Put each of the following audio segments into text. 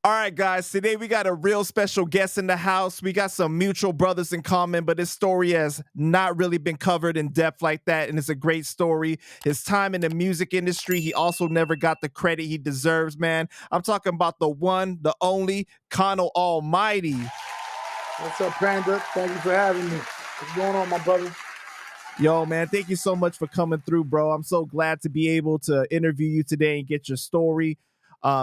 All right, guys, today we got a real special guest in the house. We got some mutual brothers in common, but his story has not really been covered in depth like that, and it's a great story. His time in the music industry, he also never got the credit he deserves, man. I'm talking about the one, the only, Cano Almighty. What's up, Panda? Thank you for having me. What's going on, my brother? Yo, man, thank you so much for coming through, bro. I'm so glad to be able to interview you today and get your story.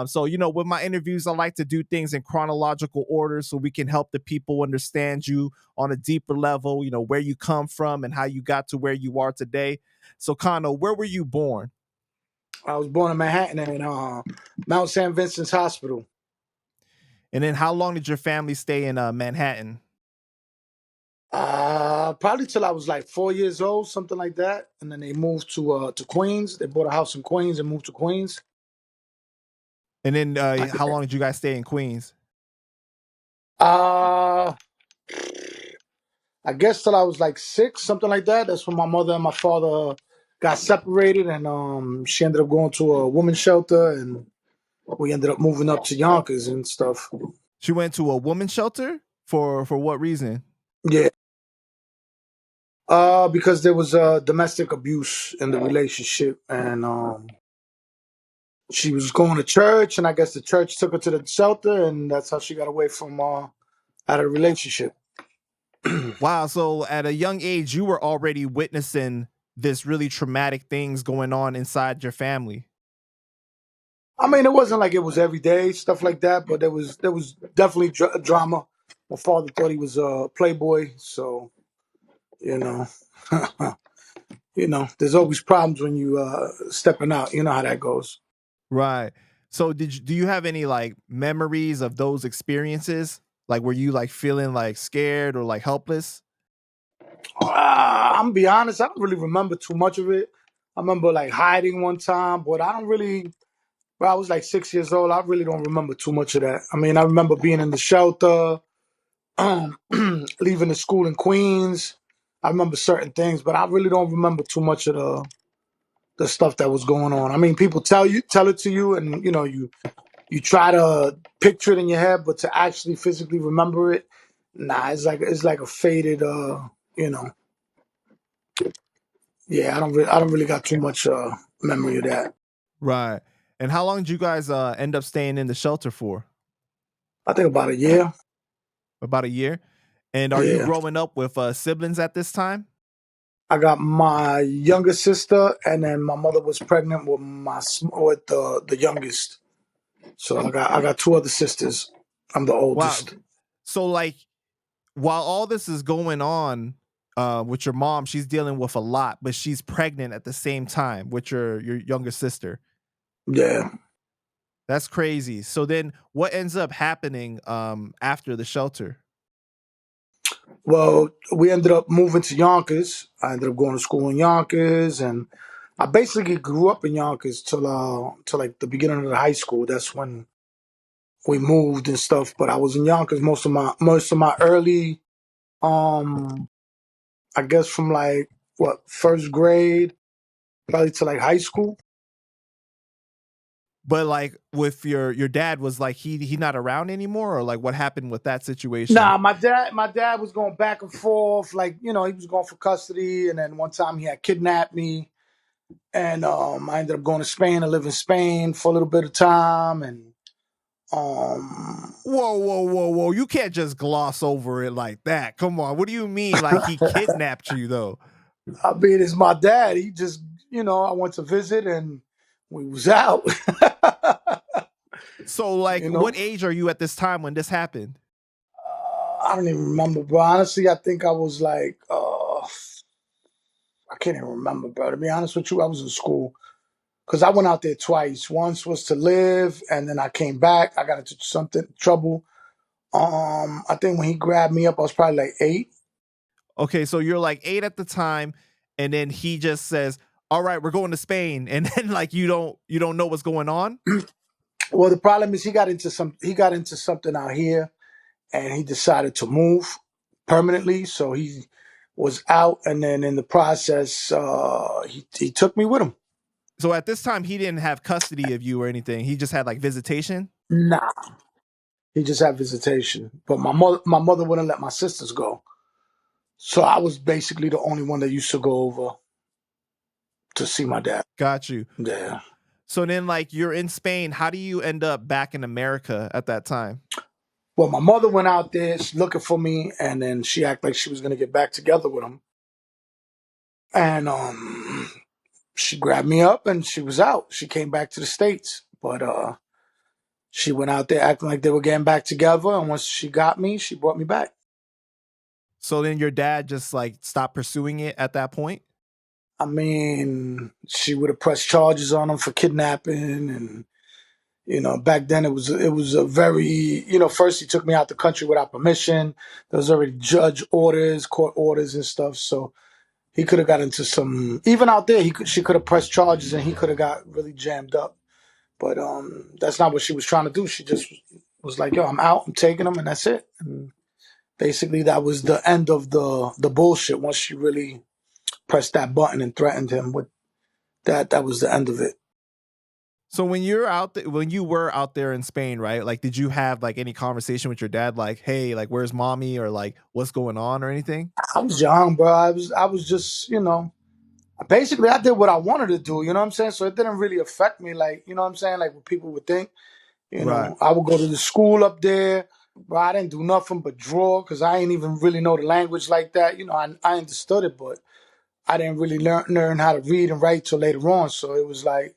So, with my interviews, I like to do things in chronological order so we can help the people understand you on a deeper level, where you come from and how you got to where you are today. So, Cano, where were you born? I was born in Manhattan in Mount St. Vincent's Hospital. And then how long did your family stay in Manhattan? Probably till I was like 4 years old, something like that. And then they moved to Queens. They bought a house in Queens and moved to Queens. And then how long did you guys stay in Queens? Uh, I guess till I was like 6, something like that. That's when my mother and my father got separated, and she ended up going to a women's shelter, and we ended up moving up to Yonkers and stuff. She went to a women's shelter for what reason? Yeah. Because there was domestic abuse in the relationship, and she was going to church, and I guess the church took her to the shelter, and that's how she got away from out of the relationship. Wow. So at a young age, you were already witnessing this really traumatic things going on inside your family. I mean, it wasn't like it was every day stuff like that, but there was definitely drama. My father thought he was a playboy, so you know, there's always problems when you stepping out. You know how that goes. Right. So do you have any like memories of those experiences? Like were you like feeling like scared or like helpless? I'm gonna be honest, I don't really remember too much of it. I remember like hiding one time, but I don't really. Well, I was like 6 years old. I really don't remember too much of that. I mean, I remember being in the shelter, leaving the school in Queens. I remember certain things, but I really don't remember too much of the stuff that was going on. I mean, people tell it to you, and you try to picture it in your head, but to actually physically remember it, nah, it's like a faded, yeah. I don't really got too much memory of that. Right. And how long did you guys end up staying in the shelter for? I think about a year. About a year. And are you Yeah. growing up with siblings at this time? I got my younger sister, and then my mother was pregnant with the youngest. So I got two other sisters. I'm the Wow. oldest. So like while all this is going on with your mom, she's dealing with a lot, but she's pregnant at the same time with your younger sister. Yeah. That's crazy. So then what ends up happening after the shelter? Well, we ended up moving to Yonkers. I ended up going to school in Yonkers, and I basically grew up in Yonkers till like the beginning of the high school. That's when we moved and stuff. But I was in Yonkers most of my early, I guess from like first grade, probably to like high school. But like with your dad, was like he not around anymore, or like what happened with that situation? Nah, my dad was going back and forth, like he was going for custody, and then one time he had kidnapped me, and I ended up going to Spain to live in Spain for a little bit of time, and Whoa. You can't just gloss over it like that. Come on. What do you mean like he kidnapped you though? I mean, it's my dad. He just, I went to visit, and we was out. So like you know, what age are you at this time when this happened? I don't even remember, bro. Honestly, I think I was like, I can't even remember, bro. To be honest with you, I was in school because I went out there twice. Once was to live, and then I came back. I got into something trouble. I think when he grabbed me up, I was probably like 8. Okay, so you're like 8 at the time, and then he just says, "All right, we're going to Spain," and then like you don't know what's going on. Well, the problem is he got into something out here, and he decided to move permanently. So he was out, and then in the process, he took me with him. So at this time, he didn't have custody of you or anything. He just had like visitation. Nah, he just had visitation. But my mother wouldn't let my sisters go, so I was basically the only one that used to go over to see my dad. Got you. Yeah. So then, like, you're in Spain. How do you end up back in America at that time? Well, my mother went out there looking for me, and then she acted like she was gonna get back together with him. And she grabbed me up and she was out. She came back to the States. But she went out there acting like they were getting back together, and once she got me, she brought me back. So then your dad just like stopped pursuing it at that point? I mean, she would have pressed charges on him for kidnapping, and back then it was a very, first he took me out the country without permission. There was already judge orders, court orders, and stuff. So he could have got into some, even out there. She could have pressed charges, and he could have got really jammed up. But that's not what she was trying to do. She just was like, "Yo, I'm out. I'm taking him, and that's it." And basically, that was the end of the bullshit. Once she really pressed that button and threatened him with that, that was the end of it. So when when you were out there in Spain, right? Like, did you have like any conversation with your dad, like, "Hey, like, where's mommy?" or like, "What's going on?" or anything? I was young, bro. I was just, basically I did what I wanted to do. You know what I'm saying? So it didn't really affect me, like, you know what I'm saying, like what people would think. Right. I would go to the school up there, but I didn't do nothing but draw because I ain't even really know the language like that. I understood it, but I didn't really learn how to read and write till later on. So it was like,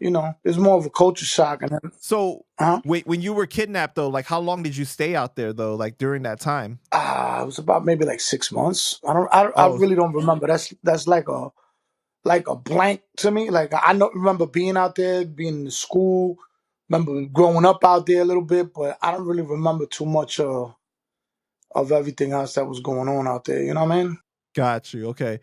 it was more of a culture shock. And then, So uh wait, when you were kidnapped though, like, how long did you stay out there though? Like during that time? it was about maybe like 6 months. I Oh, really don't remember. That's like a blank to me. Like I don't remember being out there, being in the school. Remember growing up out there a little bit, but I don't really remember too much of everything else that was going on out there. You know what I mean? got you. Okay.